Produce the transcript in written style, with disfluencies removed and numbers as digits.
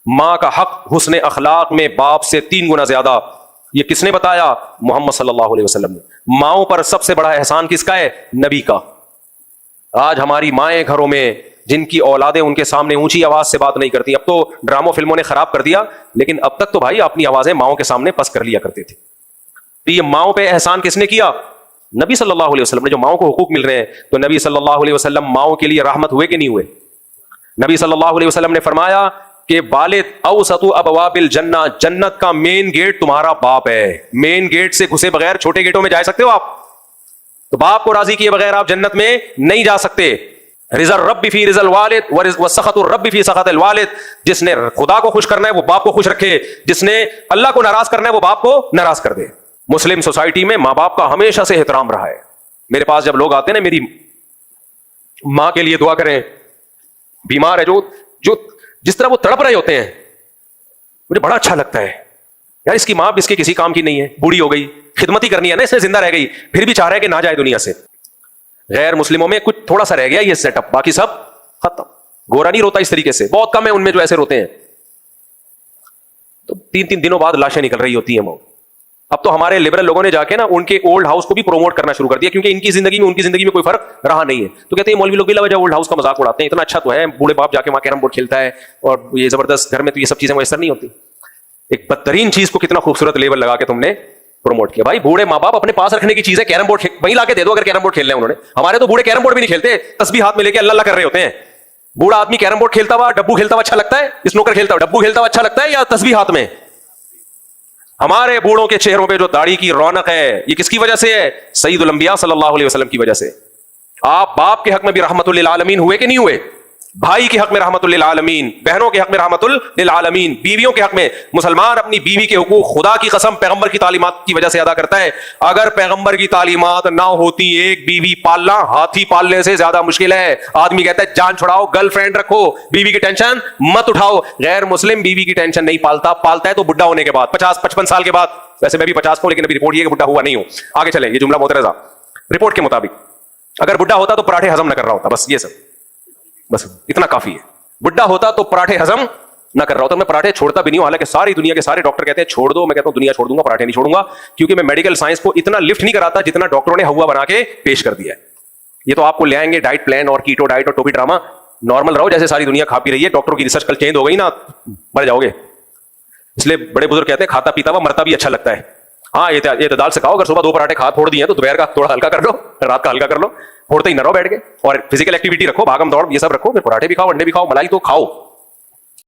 ماں کا حق حسن اخلاق میں باپ سے 3 گنا زیادہ. یہ کس نے بتایا؟ محمد صلی اللہ علیہ وسلم نے. ماؤں پر سب سے بڑا احسان کس کا ہے؟ نبی کا. آج ہماری مائیں گھروں میں جن کی اولادیں ان کے سامنے اونچی آواز سے بات نہیں کرتی. اب تو ڈراموں فلموں نے خراب کر دیا, لیکن اب تک تو بھائی اپنی آوازیں ماؤں کے سامنے پس کر لیا کرتے تھے. تو یہ ماؤں پہ احسان کس نے کیا؟ نبی صلی اللہ علیہ وسلم نے. جو ماؤں کو حقوق مل رہے ہیں, تو نبی صلی اللہ علیہ وسلم ماؤں کے لیے رحمت ہوئے کہ نہیں ہوئے؟ نبی صلی اللہ علیہ وسلم نے فرمایا کہ والد اوسط ابواب الجنہ, جنت کا مین گیٹ تمہارا باپ ہے. مین گیٹ سے گھسے بغیر چھوٹے گیٹوں میں جا سکتے ہو آپ؟ تو باپ کو راضی کیے بغیر آپ جنت میں نہیں جا سکتے. رضا الرب فی رضا الوالد وسخط الرب فی سخط الوالد. جس نے خدا کو خوش کرنا ہے وہ باپ کو خوش رکھے, جس نے اللہ کو ناراض کرنا ہے وہ باپ کو ناراض کر دے. مسلم سوسائٹی میں ماں باپ کا ہمیشہ سے احترام رہا ہے. میرے پاس جب لوگ آتے ہیں نا, میری ماں کے لیے دعا کریں, بیمار ہے, جو جس طرح وہ تڑپ رہے ہوتے ہیں, مجھے بڑا اچھا لگتا ہے. یار اس کی ماں اس کے کسی کام کی نہیں ہے, بوڑھی ہو گئی, خدمت ہی کرنی ہے نا, اس نے زندہ رہ گئی, پھر بھی چاہ رہا ہے کہ نہ جائے دنیا سے. غیر مسلموں میں کچھ تھوڑا سا رہ گیا یہ سیٹ اپ, باقی سب ختم. گورا نہیں روتا اس طریقے سے, بہت کم ہے ان میں جو ایسے روتے ہیں. تو 3 دنوں بعد لاشیں نکل رہی ہوتی ہیں وہ. اب تو ہمارے لبرل لوگوں نے جا کے نا ان کے اولڈ ہاؤس کو بھی پروموٹ کرنا شروع کر دیا, کیونکہ ان کی زندگی میں ان کی زندگی میں کوئی فرق رہا نہیں ہے. تو کہتے ہیں مولوی لوگ بھی وجہ اولڈ ہاؤس کا مذاق اڑاتے ہیں, اتنا اچھا تو ہے, بوڑھے باپ جا کے وہاں کیرم بورڈ کھیلتا ہے, اور یہ زبردست گھر میں تو یہ سب چیزیں میسر نہیں ہوتی. ایک بدترین چیز کو کتنا خوبصورت لیبل لگا کے تم نے پروموٹ کیا. بھائی بوڑھے ماں باپ اپنے پاس رکھنے کی چیز ہے, کیرم بورڈ وہیں لا کے دے دو اگر کیرم بورڈ کھیلنا ہے انہوں نے. ہمارے تو بوڑھے کیرم بورڈ بھی نہیں کھیلتے, تسبیح ہاتھ میں لے کے اللہ اللہ کر رہے ہوتے ہیں. بوڑھا آدمی کیرم بورڈ کھیلتا ہوا, ڈبو کھیلتا ہوا اچھا لگتا ہے, اسنوکر کھیلتا ہوا, ڈبو کھیلتا ہوا اچھا لگتا ہے, یا تسبیح ہاتھ میں؟ ہمارے بوڑھوں کے چہروں پہ جو داڑھی کی رونق ہے, یہ کس کی وجہ سے ہے؟ سید الانبیاء صلی اللہ علیہ وسلم کی وجہ سے. آپ باپ کے حق میں بھی رحمت للعالمین ہوئے کہ نہیں ہوئے؟ بھائی کے حق میں رحمت للعالمین, بہنوں کے حق میں رحمت للعالمین, بیویوں کے حق میں. مسلمان اپنی بیوی کے حقوق خدا کی قسم پیغمبر کی تعلیمات کی وجہ سے ادا کرتا ہے. اگر پیغمبر کی تعلیمات نہ ہوتی, ایک بیوی پالنا ہاتھی پالنے سے زیادہ مشکل ہے. آدمی کہتا ہے جان چھڑاؤ, گرل فرینڈ رکھو, بیوی کی ٹینشن مت اٹھاؤ. غیر مسلم بیوی کی ٹینشن نہیں پالتا, پالتا ہے تو بڈھا ہونے کے بعد, 50-55 سال کے بعد. ویسے میں بھی 50 ہوں, لیکن ابھی رپورٹ یہ کہ بڈھا ہوا نہیں ہوں. آگے چلیں, یہ جملہ معترضہ رپورٹ کے مطابق. اگر بڈھا ہوتا تو پراٹھے ہضم نہ کر رہا ہوتا, بس یہ سب, بس اتنا کافی ہے. بڈھا ہوتا تو پراٹھے ہضم نہ کر رہا ہوتا. میں پراٹھے چھوڑتا بھی نہیں ہوں, حالانکہ ساری دنیا کے سارے ڈاکٹر کہتے ہیں چھوڑ دو. میں کہتا ہوں دنیا چھوڑ دوں گا, پراٹھے نہیں چھوڑوں گا, کیونکہ میں میڈیکل سائنس کو اتنا لفٹ نہیں کراتا جتنا ڈاکٹروں نے ہوا بنا کے پیش کر دیا ہے. یہ تو آپ کو لے آئیں گے ڈائٹ پلان اور کیٹو ڈائٹ اور ٹوپی ڈراما, نارمل رہو جیسے ساری دنیا کھا پی رہی ہے. ڈاکٹروں کی ریسرچ کل چینج ہو گئی نا, مر جاؤ گے. اس لیے بڑے بزرگ کہتے ہیں کھاتا پیتا ہوا مرتا بھی اچھا لگتا ہے. ہاں اعتدال سے کھاؤ. اگر صبح 2 پراٹھے کھا چھوڑ دیے ہیں تو دوپہر کا تھوڑا ہلکا کر لو, رات کا ہلکا کر لو, پھوڑتے ہی نہ رہو بیٹھ کے. اور فزیکل ایکٹیویٹی رکھو, بھاگم دوڑ یہ سب رکھو, پھر پراٹھے بھی کھاؤ, انڈے بھی کھاؤ, ملائی تو کھاؤ.